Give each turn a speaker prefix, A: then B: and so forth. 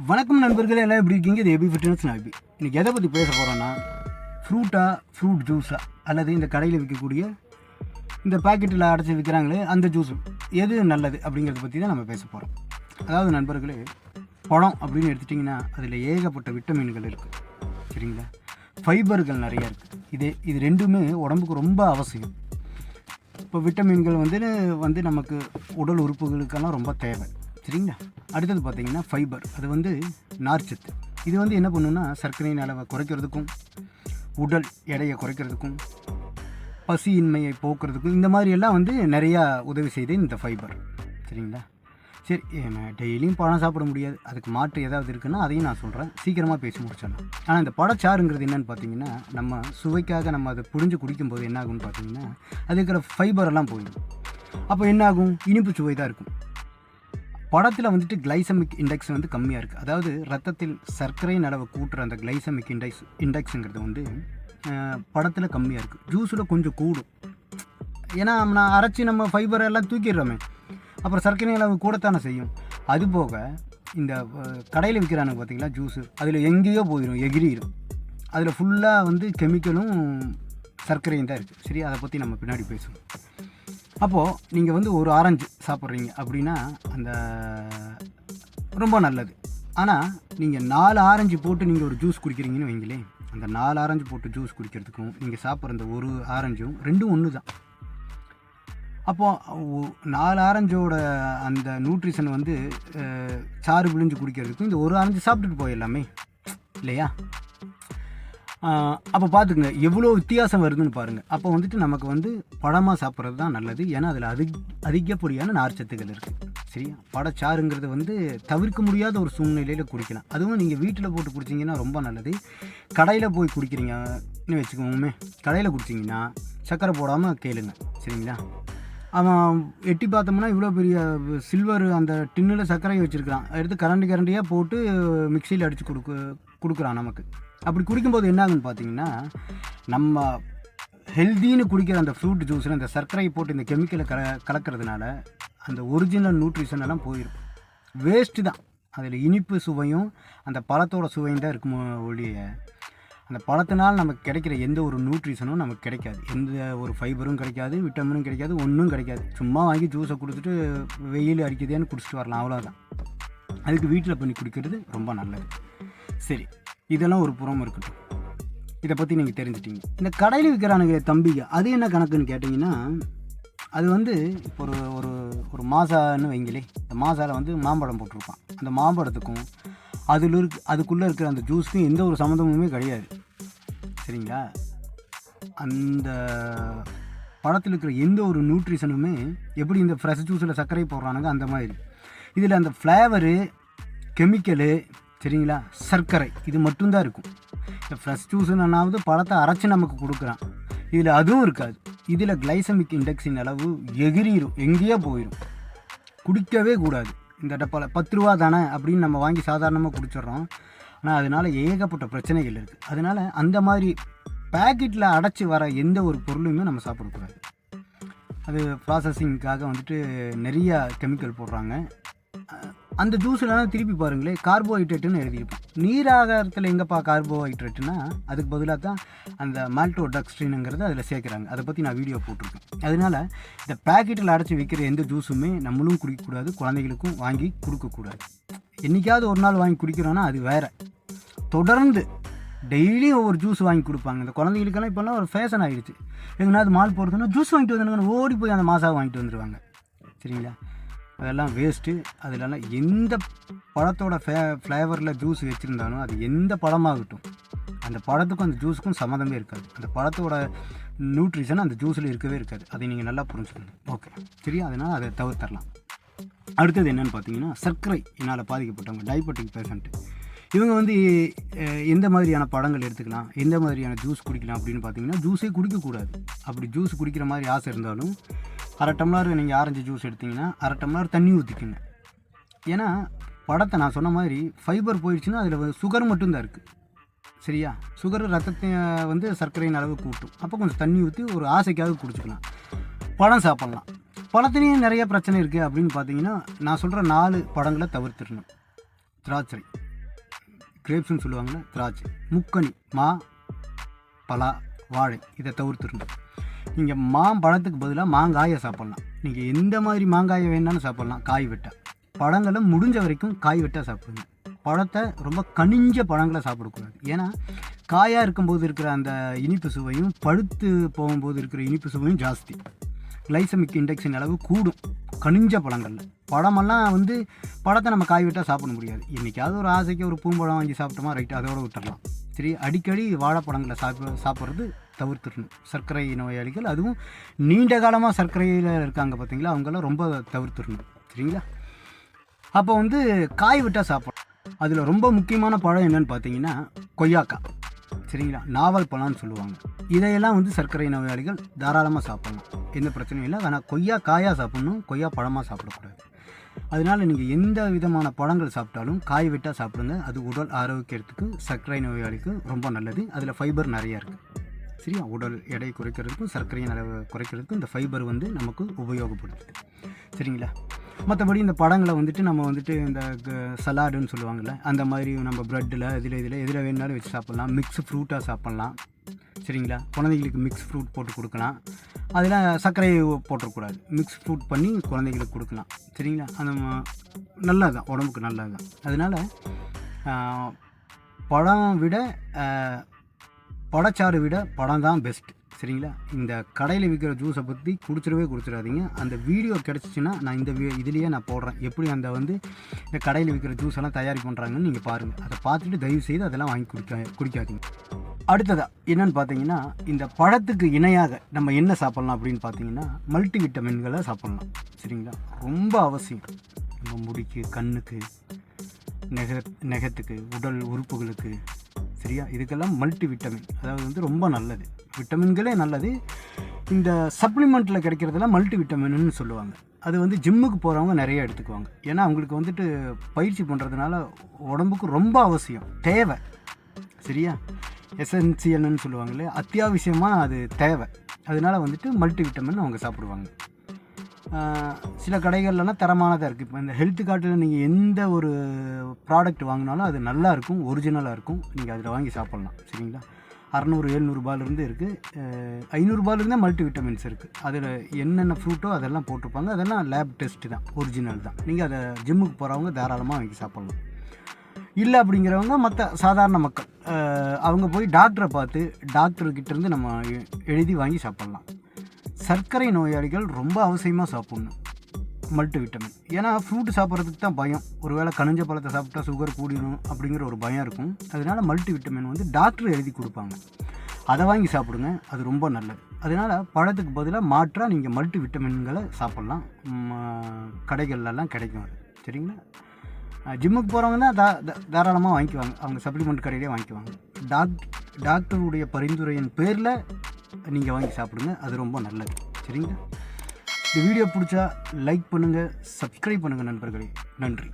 A: வணக்கம் நண்பர்களே, எல்லாம் எப்படி இருக்கீங்க? இது எபி ஃபிட்னஸ். நான் இன்றைக்கி எதை பற்றி பேச போகிறோன்னா, ஃப்ரூட் ஜூஸா அல்லது இந்த கடையில் விற்கக்கூடிய இந்த பாக்கெட்டில் அடைச்சி விற்கிறாங்களே அந்த ஜூஸ் எது நல்லது அப்படிங்கிறத பற்றி தான் நம்ம பேச போகிறோம். அதாவது நண்பர்களே, பழம் அப்படின்னு எடுத்துட்டிங்கன்னா அதில் ஏகப்பட்ட விட்டமின்கள் இருக்குது, சரிங்களா? ஃபைபர்கள் நிறையா இருக்குது. இது ரெண்டுமே உடம்புக்கு ரொம்ப அவசியம். இப்போ விட்டமின்கள் வந்து நமக்கு உடல் உறுப்புகளுக்கெல்லாம் ரொம்ப தேவை, சரிங்களா? அடுத்தது பார்த்திங்கன்னா ஃபைபர், அது நார்ச்சத்து. இது என்ன பண்ணுன்னா சர்க்கரையின் அளவை குறைக்கிறதுக்கும் உடல் எடையை குறைக்கிறதுக்கும் பசியின்மையை போக்குறதுக்கும் இந்த மாதிரியெல்லாம் நிறையா உதவி செய்து இந்த ஃபைபர், சரிங்களா? சரி, டெய்லியும் பழம் சாப்பிட முடியாது, அதுக்கு மாற்று ஏதாவது இருக்குன்னா அதையும் நான் சொல்கிறேன், சீக்கிரமாக பேசி முடிச்சிடலாம். ஆனால் இந்த பழச்சாறுங்கிறது என்னென்னு பார்த்தீங்கன்னா, நம்ம சுவைக்காக நம்ம அதை புழிஞ்சு குடிக்கும்போது என்ன ஆகும்னு பார்த்தீங்கன்னா அது இருக்கிற ஃபைபரெல்லாம் போயிடும். அப்போ என்ன ஆகும்? இனிப்பு சுவை தான் இருக்கும். பழத்தில் கிளைசமிக் இண்டெக்ஸ் கம்மியாக இருக்குது. அதாவது ரத்தத்தில் சர்க்கரையின் அளவை கூட்டுற அந்த கிளைசமிக் இண்டெக்ஸுங்கிறது பழத்தில் கம்மியாக இருக்குது. ஜூஸில் கொஞ்சம் கூடும். ஏன்னா நான் அரைச்சி நம்ம ஃபைபர் எல்லாம் தூக்கிடுறோமே, அப்புறம் சர்க்கரை அளவு கூடத்தானே செய்யும். அதுபோக இந்த கடையில் விற்கிறானுங்க பார்த்திங்களா ஜூஸு, அதில் எங்கேயோ போயிடும், எகிரிடும். அதில் ஃபுல்லாக கெமிக்கலும் சர்க்கரையும் தான் இருக்குது. சரி, அதை பற்றி நம்ம பின்னாடி பேசுவோம். அப்போது நீங்கள் ஒரு ஆரஞ்சு சாப்பிட்றீங்க அப்படின்னா அந்த ரொம்ப நல்லது. ஆனால் நீங்கள் 4 ஆரஞ்சு போட்டு நீங்கள் ஒரு ஜூஸ் குடிக்கிறீங்கன்னு வைங்களேன், அந்த 4 ஆரஞ்சு போட்டு ஜூஸ் குடிக்கிறதுக்கும் நீங்கள் சாப்பிட்ற அந்த ஒரு ஆரஞ்சும் ரெண்டும் ஒன்று தான். அப்போது 4 ஆரஞ்சோட அந்த நியூட்ரிஷன் சாறு பிழிஞ்சு குடிக்கிறதுக்கும் இந்த ஒரு ஆரஞ்சு சாப்பிட்டுட்டு போயிடலாமே, இல்லையா? அப்போ பார்த்துக்குங்க எவ்வளோ வித்தியாசம் வருதுன்னு பாருங்கள். அப்போ நமக்கு பழமாக சாப்பிட்றது தான் நல்லது. ஏன்னா அதில் அதிகப்படியான நார்ச்சத்துக்கள் இருக்குது. சரி, பழச்சாறுங்கிறது தவிர்க்க முடியாத ஒரு சூழ்நிலையில் குடிக்கலாம். அதுவும் நீங்கள் வீட்டில் போட்டு குடிச்சிங்கன்னா ரொம்ப நல்லது. கடையில் போய் குடிக்கிறீங்கன்னு வச்சுக்கோமே, கடையில் குடிச்சிங்கன்னா சர்க்கரை போடாமல் கேளுங்க, சரிங்களா? அவன் எட்டி பார்த்தோம்னா இவ்வளோ பெரிய சில்வர் அந்த டின்னில் சர்க்கரையை வச்சுருக்கிறான், எடுத்து கரண்டியாக போட்டு மிக்சியில் அடித்து கொடுக்குறான் நமக்கு. அப்படி குடிக்கும்போது என்ன ஆகுன்னு பார்த்தீங்கன்னா, நம்ம ஹெல்தின்னு குடிக்கிற அந்த ஃப்ரூட் ஜூஸில் அந்த சர்க்கரையை போட்டு இந்த கெமிக்கலை கலக்கிறதுனால அந்த ஒரிஜினல் நியூட்ரிஷன் எல்லாம் போயிடும், வேஸ்ட்டு தான். அதில் இனிப்பு சுவையும் அந்த பழத்தோட சுவையும் தான் இருக்கும் ஒழிய அந்த பழத்தினால் நமக்கு கிடைக்கிற எந்த ஒரு நியூட்ரிஷனும் நமக்கு கிடைக்காது. எந்த ஒரு ஃபைபரும் கிடைக்காது, விட்டமினும் கிடைக்காது, ஒன்றும் கிடைக்காது. சும்மா வாங்கி ஜூஸை கொடுத்துட்டு வெயில் அடிக்குதேன்னு குடிச்சிட்டு வரலாம், அவ்வளோதான். அதுக்கு வீட்டில் பண்ணி குடிக்கிறது ரொம்ப நல்லது. சரி, இதெல்லாம் ஒரு புறம் இருக்கட்டும். இதை பற்றி நீங்கள் தெரிஞ்சிட்டிங்க. இந்த கடையில் விற்கிறானுங்க தம்பிங்க, அது என்ன கணக்குன்னு கேட்டிங்கன்னா, அது இப்போ ஒரு ஒரு மாசான்னு வைங்களே, இந்த மாசாவில் மாம்பழம் போட்டிருப்பான். அந்த மாம்பழத்துக்கும் அதுக்குள்ளே இருக்கிற அந்த ஜூஸுக்கும் எந்த ஒரு சம்மந்தமுமே கிடையாது, சரிங்களா? அந்த பழத்தில் இருக்கிற எந்த ஒரு நியூட்ரிஷனுமே எப்படி இந்த ஃப்ரெஷ் ஜூஸில் சர்க்கரை போடுறானுங்க அந்த மாதிரி இதில் அந்த ஃப்ளேவரு, கெமிக்கலு, சரிங்களா, சர்க்கரை, இது மட்டும்தான் இருக்கும். இந்த ஃப்ரெஷ் ஜூஸுன்னாவது பழத்தை அரைச்சி நமக்கு கொடுக்குறான், இதில் அதுவும் இருக்காது. இதில் கிளைசமிக் இண்டெக்ஸின் அளவு எகிரிடும், எங்கேயோ போயிடும். குடிக்கவே கூடாது. இந்த டப்பாவில் 10 ரூபா தானே அப்படின்னு நம்ம வாங்கி சாதாரணமாக குடிச்சிட்றோம். ஆனால் அதனால் ஏகப்பட்ட பிரச்சனைகள் இருக்குது. அதனால் அந்த மாதிரி பேக்கெட்டில் அடைச்சி வர எந்த ஒரு பொருளுமே நம்ம சாப்பிடக்கூடாது. அது ப்ராசஸிங்காக நிறையா கெமிக்கல் போடுறாங்க. அந்த ஜூஸ்லாம் திருப்பி பாருங்களேன், கார்போஹைட்ரேட்டுன்னு எழுதியிருப்போம். நீராகாரத்தில் எங்கேப்பா கார்போஹைட்ரேட்டுனா அதுக்கு பதிலாக தான் அந்த மால்டோடெக்ஸ்ட்ரினுங்கிறது அதில் சேர்க்குறாங்க. அதை பற்றி நான் வீடியோ போட்டிருக்கேன். அதனால் இந்த பேக்கெட்டில் அடைச்சி விற்கிற எந்த ஜூஸுமே நம்மளும் குடிக்கக்கூடாது, குழந்தைகளுக்கும் வாங்கி கொடுக்கக்கூடாது. என்றைக்காவது ஒரு நாள் வாங்கி குடிக்கிறோன்னா அது வேறு. தொடர்ந்து டெய்லியும் ஒவ்வொரு ஜூஸ் வாங்கி கொடுப்பாங்க. இந்த குழந்தைகளுக்கெல்லாம் இப்போல்லாம் ஒரு ஃபேஷன் ஆகிடுச்சு. எங்கேனாவது மால் போகிறதுனா ஜூஸ் வாங்கிட்டு வந்துடுங்கன்னு ஓடி போய் அந்த மாசாவை வாங்கிட்டு வந்துடுவாங்க, சரிங்களா? அதெல்லாம் வேஸ்ட்டு. அதிலெல்லாம் எந்த பழத்தோட ஃப்ளேவரில் ஜூஸ் வச்சுருந்தாலும் அது எந்த பழமாகட்டும், அந்த பழத்துக்கும் அந்த ஜூஸுக்கும் சம்மந்தமே இருக்காது. அந்த பழத்தோட நியூட்ரிஷன் அந்த ஜூஸில் இருக்கவே இருக்காது. அதை நீங்கள் நல்லா புரிஞ்சுக்கணும், ஓகே? சரியா? அதனால் அதை தவிர்த்தரலாம். அடுத்தது என்னென்னு பார்த்தீங்கன்னா, சர்க்கரை என்னால் பாதிக்கப்பட்டவங்க, டயபெட்டிக் பேஷண்ட்டு, இவங்க எந்த மாதிரியான பழங்கள் எடுத்துக்கலாம், எந்த மாதிரியான ஜூஸ் குடிக்கலாம் அப்படின்னு பார்த்தீங்கன்னா, ஜூஸே குடிக்கக்கூடாது. அப்படி ஜூஸ் குடிக்கிற மாதிரி ஆசை இருந்தாலும் 1/2 டம்ளர் நீங்கள் ஆரஞ்சு ஜூஸ் எடுத்திங்கன்னா 1/2 டம்ளர் தண்ணி ஊற்றிக்குங்க. ஏன்னா பழத்தை நான் சொன்ன மாதிரி ஃபைபர் போயிடுச்சுன்னா அதில் சுகர் மட்டும்தான் இருக்குது. சரியா? சுகர் ரத்தத்தை வந்து சர்க்கரையின் அளவு கூட்டும். அப்போ கொஞ்சம் தண்ணி ஊற்றி ஒரு ஆசைக்காக குடிச்சிக்கலாம். பழம் சாப்பிட்லாம். பழத்துலேயும் நிறைய பிரச்சனை இருக்குது அப்படின்னு பார்த்தீங்கன்னா, நான் சொல்கிற 4 பழங்களை தவிர்த்துடணும். திராட்சை, கிரேப்ஸ்னு சொல்லுவாங்கள்ல, திராட்சை, முக்கனி, மா, பலா, வாழை, இதை தவிர்த்துடணும். நீங்கள் மாம்பழத்துக்கு பதிலாக மாங்காயை சாப்பிட்லாம். நீங்கள் எந்த மாதிரி மாங்காயை வேணாலும் சாப்பிட்லாம், காய் வெட்டால். பழங்களை முடிஞ்ச வரைக்கும் காய் வெட்டால் சாப்பிடுங்க. பழத்தை ரொம்ப கனிஞ்ச பழங்களை சாப்பிடக்கூடாது. ஏன்னா காயாக இருக்கும்போது இருக்கிற அந்த இனிப்பு சுவையும் பழுத்து போகும்போது இருக்கிற இனிப்பு சுவையும் ஜாஸ்தி. கிளைசமிக் இண்டெக்ஸின் அளவு கூடும் கனிஞ்ச பழங்களில். பழமெல்லாம் வந்து பழத்தை நம்ம காய் விட்டால் சாப்பிட முடியாது. இன்றைக்காவது ஒரு ஆசைக்கு ஒரு பூம்பழம் வாங்கி சாப்பிட்டோமா, ரைட்டு, அதோடு விட்டுடலாம். சரி, அடிக்கடி வாழைப்பழங்களை சாப்பிட்றது தவிர்த்துடணும். சர்க்கரை நோயாளிகள், அதுவும் நீண்ட காலமாக சர்க்கரையில் இருக்காங்க பார்த்தீங்களா, அவங்களாம் ரொம்ப தவிர்த்துடணும். சரிங்களா? அப்போ வந்து காய் விட்டால் சாப்பிடணும். அதில் ரொம்ப முக்கியமான பழம் என்னென்னு பார்த்தீங்கன்னா கொய்யாக்காய். சரிங்களா? நாவல் பழம்னு சொல்லுவாங்க. இதையெல்லாம் வந்து சர்க்கரை நோயாளிகள் தாராளமாக சாப்பிட்லாம், எந்த பிரச்சனையும் இல்லை. ஆனால் கொய்யா காயாக சாப்பிட்ணும், கொய்யா பழமாக சாப்பிடக்கூடாது. அதனால் நீங்கள் எந்த விதமான பழங்கள் சாப்பிட்டாலும் காய் விட்டால் சாப்பிடுங்க. அது உடல் ஆரோக்கியத்துக்கு, சர்க்கரை நோயாளிக்கு ரொம்ப நல்லது. அதில் ஃபைபர் நிறையா இருக்குது. சரியா? உடல் எடை குறைக்கிறதுக்கும் சர்க்கரையின் அளவு குறைக்கிறதுக்கும் இந்த ஃபைபர் வந்து நமக்கு உபயோகப்படுது. சரிங்களா? மற்றபடி இந்த பழங்களை வந்துட்டு நம்ம வந்துட்டு இந்த சலாடுன்னு சொல்லுவாங்கள்ல, அந்த மாதிரி நம்ம ப்ரெட்டில் இதில் வேணாலும் வச்சு சாப்பிட்லாம். மிக்ஸ் ஃப்ரூட்டாக சாப்பிட்லாம். சரிங்களா? குழந்தைங்களுக்கு மிக்ஸ் ஃப்ரூட் போட்டு கொடுக்கலாம். அதில் சர்க்கரையை போட்டுறக்கூடாது. மிக்ஸ் ஃப்ரூட் பண்ணி குழந்தைங்களுக்கு கொடுக்கலாம். சரிங்களா? அந்த நல்லது தான், உடம்புக்கு நல்லது தான். அதனால் பழம் விட பழச்சாறு விட பழம் தான் பெஸ்ட். சரிங்களா? இந்த கடையில் விற்கிற ஜூஸை பற்றி குடிச்சிடாதீங்க. அந்த வீடியோ கிடச்சிச்சின்னா நான் இதுலேயே நான் போடுறேன், எப்படி அந்த வந்து இந்த கடையில் விற்கிற ஜூஸ் எல்லாம் தயாரி பண்ணுறாங்கன்னு நீங்கள் பாருங்கள். அதை பார்த்துட்டு தயவுசெய்து அதெல்லாம் வாங்கி குடிக்காதீங்க. அடுத்ததாக என்னென்னு பார்த்தீங்கன்னா, இந்த பழத்துக்கு இணையாக நம்ம என்ன சாப்பிட்லாம் அப்படின்னு பார்த்தீங்கன்னா, மல்டி விட்டமின்களை சாப்பிட்லாம். சரிங்களா? ரொம்ப அவசியம். நம்ம முடிக்கு, கண்ணுக்கு, நெகத்துக்கு, உடல் உறுப்புகளுக்கு. சரியா? இதுக்கெல்லாம் மல்டி விட்டமின், அதாவது வந்து ரொம்ப நல்லது. விட்டமின்களே நல்லது. இந்த சப்ளிமெண்ட்டில் கிடைக்கிறதெல்லாம் மல்டி விட்டமின்னு சொல்லுவாங்க. அது வந்து ஜிம்முக்கு போகிறவங்க நிறைய எடுத்துக்குவாங்க. ஏன்னா அவங்களுக்கு வந்துட்டு பயிற்சி பண்ணுறதுனால உடம்புக்கு ரொம்ப அவசியம், தேவை. சரியா? எசென்சியல்னு சொல்லுவாங்களே, அத்தியாவசியமாக அது தேவை. அதனால் வந்துட்டு மல்டி விட்டமின் அவங்க சாப்பிடுவாங்க. சில கடைகள்லாம் தரமானதாக இருக்குது. இப்போ இந்த ஹெல்த் கார்ட்டில் நீங்கள் எந்த ஒரு ப்ராடக்ட் வாங்கினாலும் அது நல்லாயிருக்கும், ஒரிஜினலாக இருக்கும். நீங்கள் அதில் வாங்கி சாப்பிட்லாம். சரிங்களா? 600-700 ரூபாயிலிருந்து இருக்குது, 500 ரூபாயிலிருந்தே மல்டி விட்டமின்ஸ் இருக்குது. அதில் என்னென்ன ஃப்ரூட்டோ அதெல்லாம் போட்டிருப்பாங்க. அதெல்லாம் லேப் டெஸ்ட்டு தான், ஒரிஜினல் தான். நீங்கள் அதை ஜிம்முக்கு போகிறவங்க தாராளமாக வாங்கி சாப்பிட்லாம். இல்லை அப்படிங்கிறவங்க மற்ற சாதாரண மக்கள், அவங்க போய் டாக்டரை பார்த்து டாக்டர்கிட்டேருந்து நம்ம எழுதி வாங்கி சாப்பிட்லாம். சர்க்கரை நோயாளிகள் ரொம்ப அவசியமாக சாப்பிட்ணும் மல்டி விட்டமின். ஏன்னா ஃப்ரூட் சாப்பிட்றதுக்கு தான் பயம். ஒருவேளை கனிஞ்ச பழத்தை சாப்பிட்டா சுகர் கூடிடும் அப்படிங்கிற ஒரு பயம் இருக்கும். அதனால் மல்டி விட்டமின் வந்து டாக்டர் எழுதி கொடுப்பாங்க, அதை வாங்கி சாப்பிடுங்க. அது ரொம்ப நல்லது. அதனால் பழத்துக்கு பதிலாக மாற்றாக நீங்கள் மல்டி விட்டமின்களை சாப்பிட்லாம். கடைகள்லாம் கிடைக்கும் அது. சரிங்களா? ஜிம்முக்கு போகிறவங்கன்னா தாராளமாக வாங்கிக்குவாங்க. அவங்க சப்ளிமெண்ட் கடையிலே வாங்கிக்குவாங்க. டாக்டருடைய பரிந்துரையின் பேரில் நீங்கள் வாங்கி சாப்பிடுங்க. அது ரொம்ப நல்லது. சரிங்களா? இந்த வீடியோ பிடிச்சா லைக் பண்ணுங்கள், சப்ஸ்கிரைப் பண்ணுங்கள் நண்பர்களே. நன்றி.